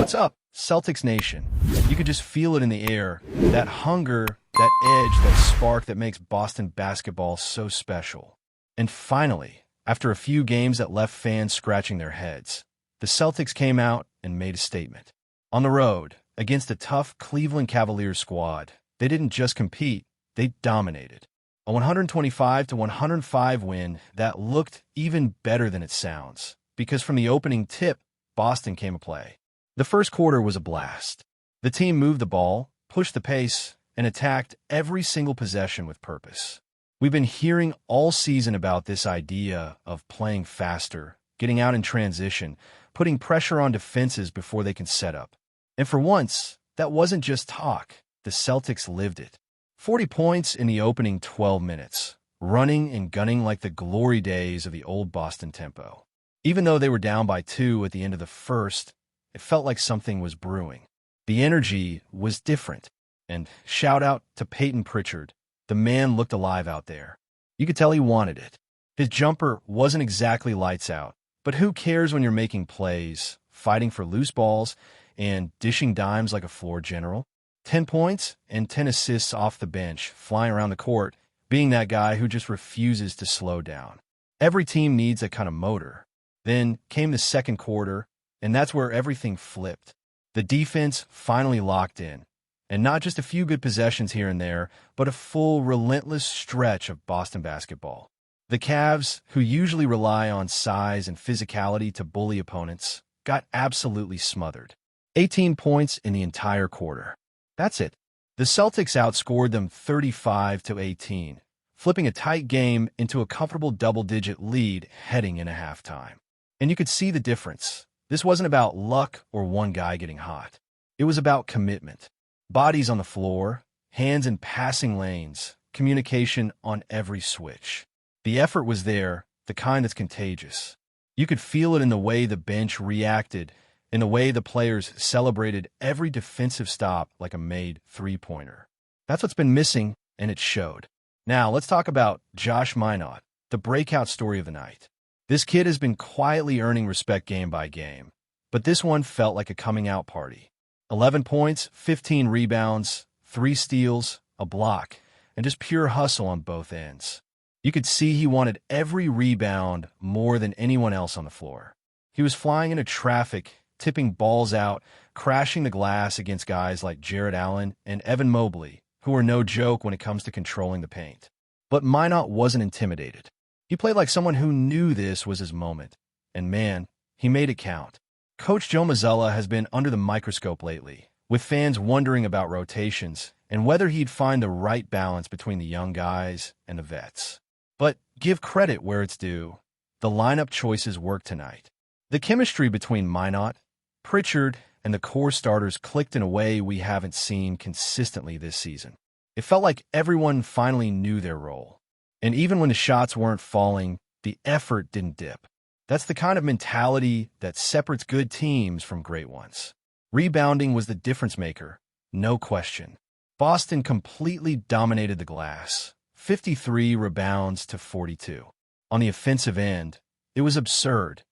What's up, Celtics Nation? You could just feel it in the air, that hunger, that edge, that spark that makes Boston basketball so special. And finally, after a few games that left fans scratching their heads, the Celtics came out and made a statement. On the road, against a tough Cleveland Cavaliers squad, they didn't just compete, they dominated. A 125-105 win that looked even better than it sounds, because from the opening tip, Boston came to play. The first quarter was a blast. The team moved the ball, pushed the pace, and attacked every single possession with purpose. We've been hearing all season about this idea of playing faster, getting out in transition, putting pressure on defenses before they can set up. And for once, that wasn't just talk. The Celtics lived it. 40 points in the opening 12 minutes, running and gunning like the glory days of the old Boston tempo. Even though they were down by 2 at the end of the first, it felt like something was brewing. The energy was different. And shout out to Peyton Pritchard. The man looked alive out there. You could tell he wanted it. His jumper wasn't exactly lights out, but who cares when you're making plays, fighting for loose balls, and dishing dimes like a floor general? 10 points and 10 assists off the bench, flying around the court, being that guy who just refuses to slow down. Every team needs that kind of motor. Then came the second quarter, and that's where everything flipped. The defense finally locked in. And not just a few good possessions here and there, but a full, relentless stretch of Boston basketball. The Cavs, who usually rely on size and physicality to bully opponents, got absolutely smothered. 18 points in the entire quarter. That's it. The Celtics outscored them 35-18, flipping a tight game into a comfortable double-digit lead heading into halftime. And you could see the difference. This wasn't about luck or one guy getting hot. It was about commitment. Bodies on the floor, hands in passing lanes, communication on every switch. The effort was there, the kind that's contagious. You could feel it in the way the bench reacted, in the way the players celebrated every defensive stop like a made three-pointer. That's what's been missing, and it showed. Now, let's talk about Josh Minott, the breakout story of the night. This kid has been quietly earning respect game by game, but this one felt like a coming-out party. 11 points, 15 rebounds, 3 steals, a block, and just pure hustle on both ends. You could see he wanted every rebound more than anyone else on the floor. He was flying into traffic, tipping balls out, crashing the glass against guys like Jarrett Allen and Evan Mobley, who are no joke when it comes to controlling the paint. But Minott wasn't intimidated. He played like someone who knew this was his moment. And man, he made it count. Coach Joe Mazzulla has been under the microscope lately, with fans wondering about rotations and whether he'd find the right balance between the young guys and the vets. But give credit where it's due. The lineup choices worked tonight. The chemistry between Minott, Pritchard, and the core starters clicked in a way we haven't seen consistently this season. It felt like everyone finally knew their role. And even when the shots weren't falling, the effort didn't dip. That's the kind of mentality that separates good teams from great ones. Rebounding was the difference maker, no question. Boston completely dominated the glass, 53 rebounds to 42. On the offensive end, it was absurd.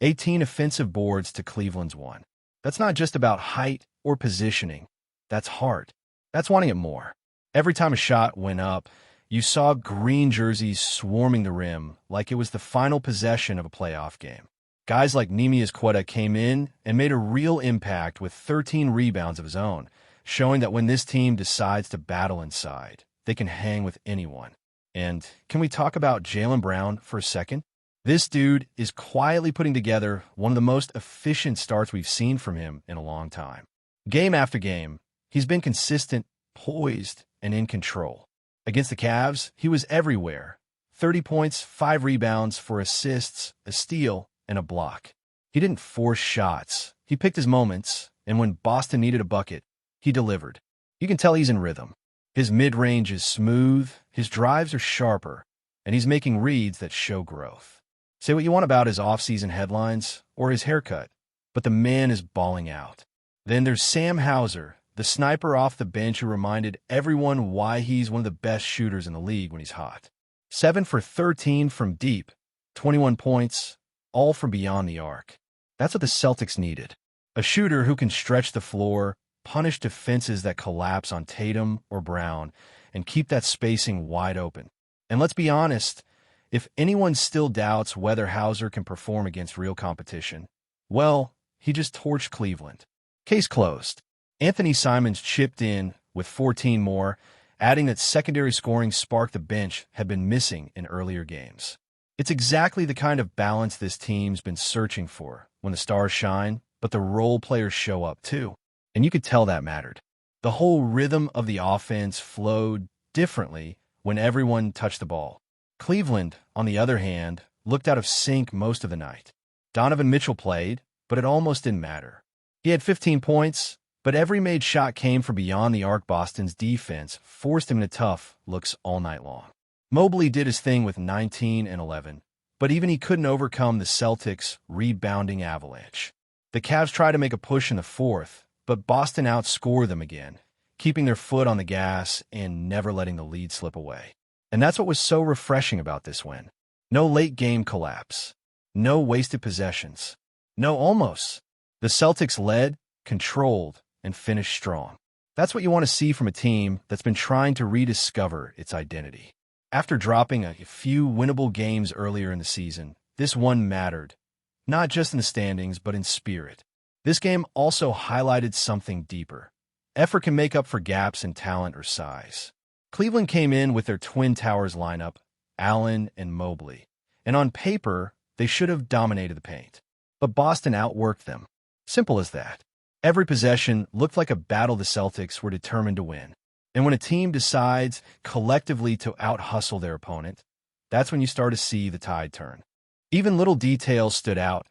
18 offensive boards to Cleveland's 1. That's not just about height or positioning. That's heart. That's wanting it more. Every time a shot went up, you saw green jerseys swarming the rim like it was the final possession of a playoff game. Guys like Neemias Queta came in and made a real impact with 13 rebounds of his own, showing that when this team decides to battle inside, they can hang with anyone. And can we talk about Jaylen Brown for a second? This dude is quietly putting together one of the most efficient starts we've seen from him in a long time. Game after game, he's been consistent, poised, and in control. Against the Cavs, he was everywhere. 30 points, 5 rebounds, 4 assists, a steal, and a block. He didn't force shots. He picked his moments, and when Boston needed a bucket, he delivered. You can tell he's in rhythm. His mid-range is smooth, his drives are sharper, and he's making reads that show growth. Say what you want about his off-season headlines or his haircut, but the man is balling out. Then there's Sam Hauser, the sniper off the bench who reminded everyone why he's one of the best shooters in the league when he's hot. 7 for 13 from deep, 21 points, all from beyond the arc. That's what the Celtics needed. A shooter who can stretch the floor, punish defenses that collapse on Tatum or Brown, and keep that spacing wide open. And let's be honest, if anyone still doubts whether Hauser can perform against real competition, well, he just torched Cleveland. Case closed. Anthony Simons chipped in with 14 more, adding that secondary scoring spark the bench had been missing in earlier games. It's exactly the kind of balance this team's been searching for when the stars shine, but the role players show up too. And you could tell that mattered. The whole rhythm of the offense flowed differently when everyone touched the ball. Cleveland, on the other hand, looked out of sync most of the night. Donovan Mitchell played, but it almost didn't matter. He had 15 points, but every made shot came from beyond the arc. Boston's defense forced him into tough looks all night long. Mobley did his thing with 19 and 11, but even he couldn't overcome the Celtics' rebounding avalanche. The Cavs tried to make a push in the fourth, but Boston outscored them again, keeping their foot on the gas and never letting the lead slip away. And that's what was so refreshing about this win. No late-game collapse. No wasted possessions. No almost. The Celtics led, controlled, and finished strong. That's what you want to see from a team that's been trying to rediscover its identity. After dropping a few winnable games earlier in the season, this one mattered, not just in the standings, but in spirit. This game also highlighted something deeper. Effort can make up for gaps in talent or size. Cleveland came in with their Twin Towers lineup, Allen and Mobley, and on paper, they should have dominated the paint. But Boston outworked them. Simple as that. Every possession looked like a battle the Celtics were determined to win. And when a team decides collectively to out-hustle their opponent, that's when you start to see the tide turn. Even little details stood out,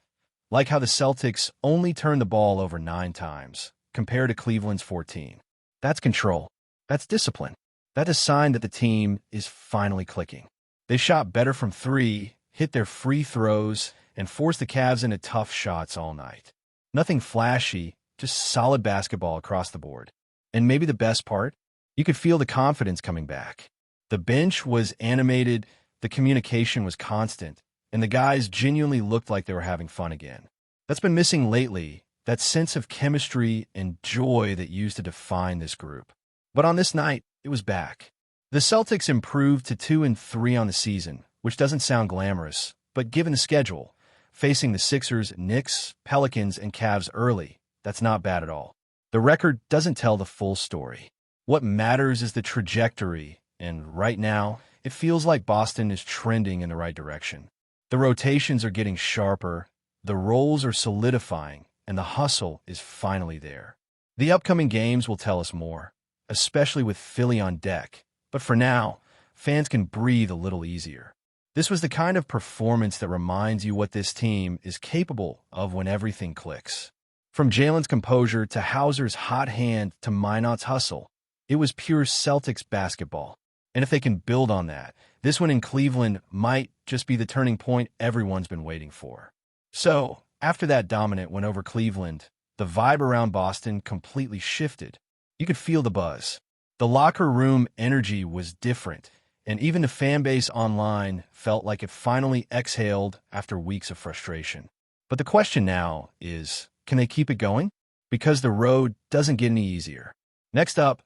like how the Celtics only turned the ball over 9 times, compared to Cleveland's 14. That's control. That's discipline. That's a sign that the team is finally clicking. They shot better from 3, hit their free throws, and forced the Cavs into tough shots all night. Nothing flashy, just solid basketball across the board. And maybe the best part? You could feel the confidence coming back. The bench was animated, the communication was constant, and the guys genuinely looked like they were having fun again. That's been missing lately, that sense of chemistry and joy that used to define this group. But on this night, it was back. The Celtics improved to 2-3 on the season, which doesn't sound glamorous, but given the schedule, facing the Sixers, Knicks, Pelicans, and Cavs early, that's not bad at all. The record doesn't tell the full story. What matters is the trajectory, and right now, it feels like Boston is trending in the right direction. The rotations are getting sharper, the roles are solidifying, and the hustle is finally there. The upcoming games will tell us more, especially with Philly on deck, but for now, fans can breathe a little easier. This was the kind of performance that reminds you what this team is capable of when everything clicks. From Jalen's composure to Hauser's hot hand to Minot's hustle, it was pure Celtics basketball. And if they can build on that, this one in Cleveland might just be the turning point everyone's been waiting for. So, after that dominant win over Cleveland, the vibe around Boston completely shifted. You could feel the buzz. The locker room energy was different, and even the fan base online felt like it finally exhaled after weeks of frustration. But the question now is, can they keep it going? Because the road doesn't get any easier. Next up,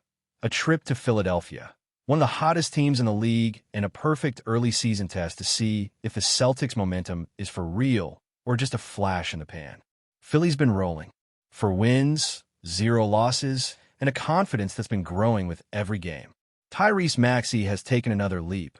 a trip to Philadelphia, one of the hottest teams in the league, and a perfect early season test to see if the Celtics' momentum is for real or just a flash in the pan. Philly's been rolling. 4 wins, 0 losses, and a confidence that's been growing with every game. Tyrese Maxey has taken another leap.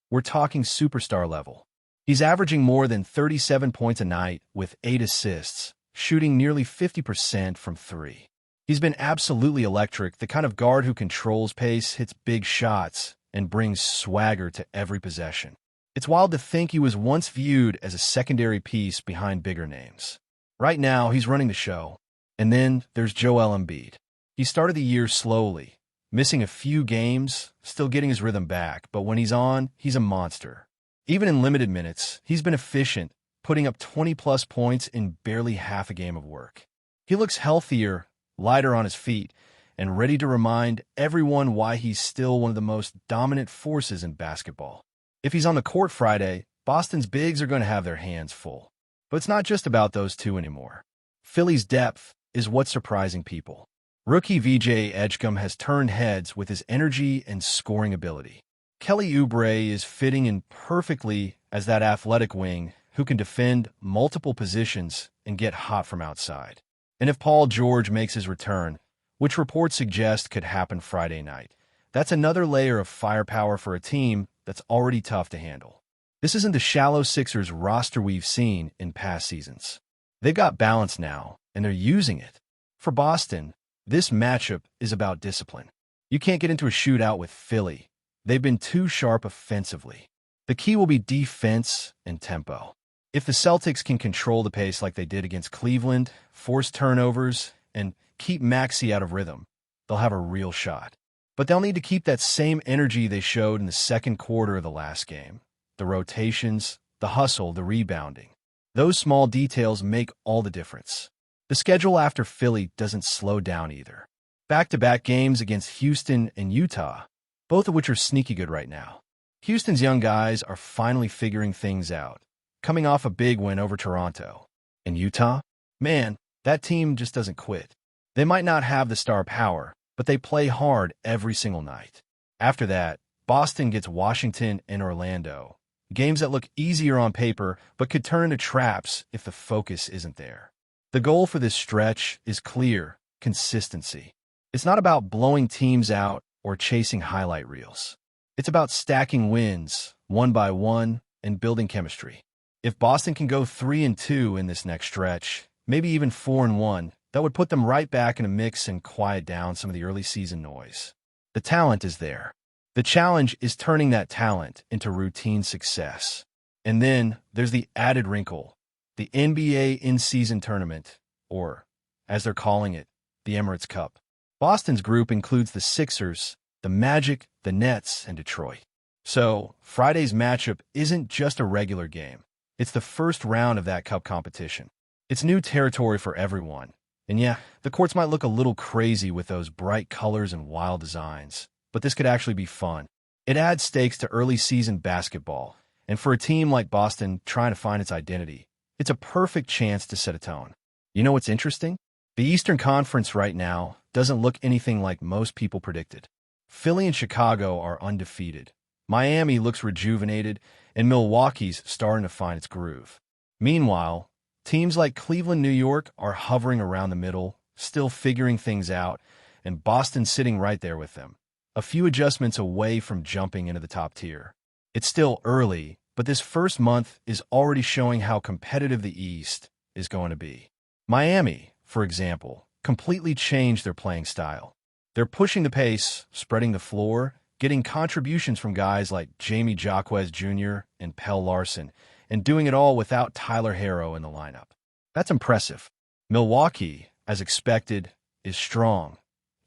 We're talking superstar level. He's averaging more than 37 points a night with 8 assists, shooting nearly 50% from 3. He's been absolutely electric, the kind of guard who controls pace, hits big shots, and brings swagger to every possession. It's wild to think he was once viewed as a secondary piece behind bigger names. Right now, he's running the show. And then there's Joel Embiid. He started the year slowly, missing a few games, still getting his rhythm back, but when he's on, he's a monster. Even in limited minutes, he's been efficient, putting up 20-plus points in barely half a game of work. He looks healthier, lighter on his feet, and ready to remind everyone why he's still one of the most dominant forces in basketball. If he's on the court Friday, Boston's bigs are going to have their hands full. But it's not just about those two anymore. Philly's depth, is what's surprising people. Rookie VJ Edgecombe has turned heads with his energy and scoring ability. Kelly Oubre is fitting in perfectly as that athletic wing who can defend multiple positions and get hot from outside. And if Paul George makes his return, which reports suggest could happen Friday night, that's another layer of firepower for a team that's already tough to handle. This isn't the shallow Sixers roster we've seen in past seasons. They've got balance now, and they're using it. For Boston, this matchup is about discipline. You can't get into a shootout with Philly. They've been too sharp offensively. The key will be defense and tempo. If the Celtics can control the pace like they did against Cleveland, force turnovers, and keep Maxey out of rhythm, they'll have a real shot. But they'll need to keep that same energy they showed in the second quarter of the last game. The rotations, the hustle, the rebounding. Those small details make all the difference. The schedule after Philly doesn't slow down either. Back-to-back games against Houston and Utah, both of which are sneaky good right now. Houston's young guys are finally figuring things out, coming off a big win over Toronto. And Utah? Man, that team just doesn't quit. They might not have the star power, but they play hard every single night. After that, Boston gets Washington and Orlando. Games that look easier on paper, but could turn into traps if the focus isn't there. The goal for this stretch is clear: consistency. It's not about blowing teams out or chasing highlight reels. It's about stacking wins, one by one, and building chemistry. If Boston can go 3-2 in this next stretch, maybe even 4-1, that would put them right back in a mix and quiet down some of the early season noise. The talent is there. The challenge is turning that talent into routine success. And then there's the added wrinkle, the NBA in-season tournament, or, as they're calling it, the Emirates Cup. Boston's group includes the Sixers, the Magic, the Nets, and Detroit. So, Friday's matchup isn't just a regular game. It's the first round of that cup competition. It's new territory for everyone. And yeah, the courts might look a little crazy with those bright colors and wild designs, but this could actually be fun. It adds stakes to early season basketball, and for a team like Boston trying to find its identity, it's a perfect chance to set a tone. You know what's interesting? The Eastern Conference right now doesn't look anything like most people predicted. Philly and Chicago are undefeated. Miami looks rejuvenated, and Milwaukee's starting to find its groove. Meanwhile, teams like Cleveland, New York are hovering around the middle, still figuring things out, and Boston's sitting right there with them, a few adjustments away from jumping into the top tier. It's still early, but this first month is already showing how competitive the East is going to be. Miami, for example, completely changed their playing style. They're pushing the pace, spreading the floor, getting contributions from guys like Jamie Jaquez Jr. and Pell Larson, and doing it all without Tyler Herro in the lineup. That's impressive. Milwaukee, as expected, is strong.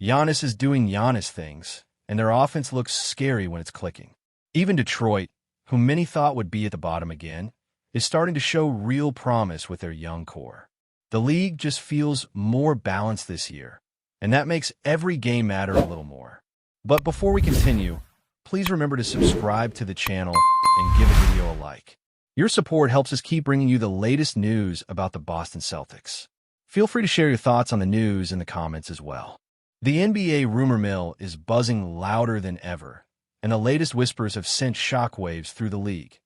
Giannis is doing Giannis things, and their offense looks scary when it's clicking. Even Detroit, whom many thought would be at the bottom again, is starting to show real promise with their young core. The league just feels more balanced this year, and that makes every game matter a little more. But before we continue, please remember to subscribe to the channel and give the video a like. Your support helps us keep bringing you the latest news about the Boston Celtics. Feel free to share your thoughts on the news in the comments as well. The NBA rumor mill is buzzing louder than ever, and the latest whispers have sent shockwaves through the league.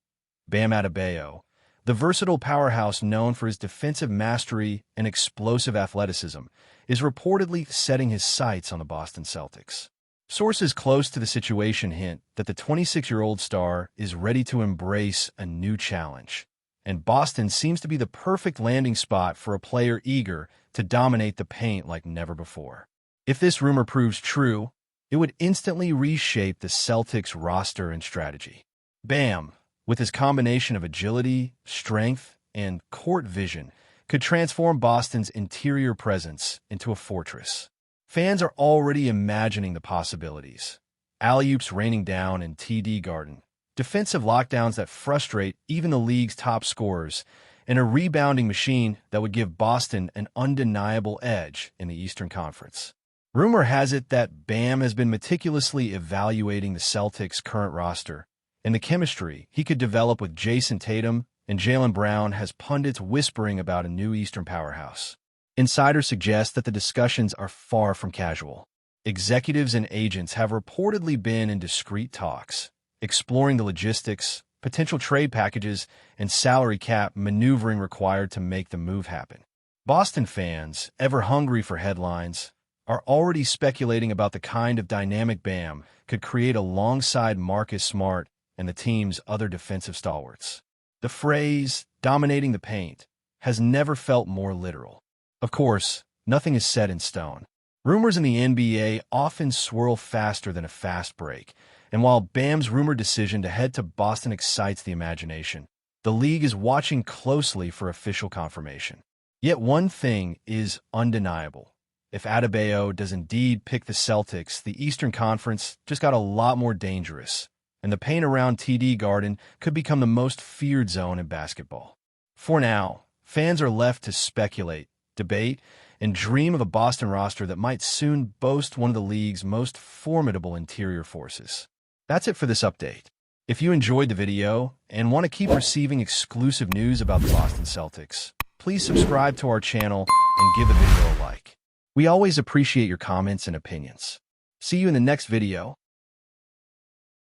Bam Adebayo, the versatile powerhouse known for his defensive mastery and explosive athleticism, is reportedly setting his sights on the Boston Celtics. Sources close to the situation hint that the 26-year-old star is ready to embrace a new challenge, and Boston seems to be the perfect landing spot for a player eager to dominate the paint like never before. If this rumor proves true, it would instantly reshape the Celtics roster and strategy. Bam, with his combination of agility, strength, and court vision, could transform Boston's interior presence into a fortress. Fans are already imagining the possibilities. Alley-oops raining down in TD Garden, defensive lockdowns that frustrate even the league's top scorers, and a rebounding machine that would give Boston an undeniable edge in the Eastern Conference. Rumor has it that Bam has been meticulously evaluating the Celtics' current roster, and the chemistry he could develop with Jason Tatum and Jaylen Brown has pundits whispering about a new Eastern powerhouse. Insiders suggest that the discussions are far from casual. Executives and agents have reportedly been in discreet talks, exploring the logistics, potential trade packages, and salary cap maneuvering required to make the move happen. Boston fans, ever hungry for headlines, are already speculating about the kind of dynamic Bam could create alongside Marcus Smart and the team's other defensive stalwarts. The phrase, dominating the paint, has never felt more literal. Of course, nothing is set in stone. Rumors in the NBA often swirl faster than a fast break, and while Bam's rumored decision to head to Boston excites the imagination, the league is watching closely for official confirmation. Yet one thing is undeniable. If ADEBAYO does indeed pick the Celtics, the Eastern Conference just got a lot more dangerous, and the paint around TD Garden could become the most feared zone in basketball. For now, fans are left to speculate, debate, and dream of a Boston roster that might soon boast one of the league's most formidable interior forces. That's it for this update. If you enjoyed the video and want to keep receiving exclusive news about the Boston Celtics, please subscribe to our channel and give the video a like. We always appreciate your comments and opinions. See you in the next video.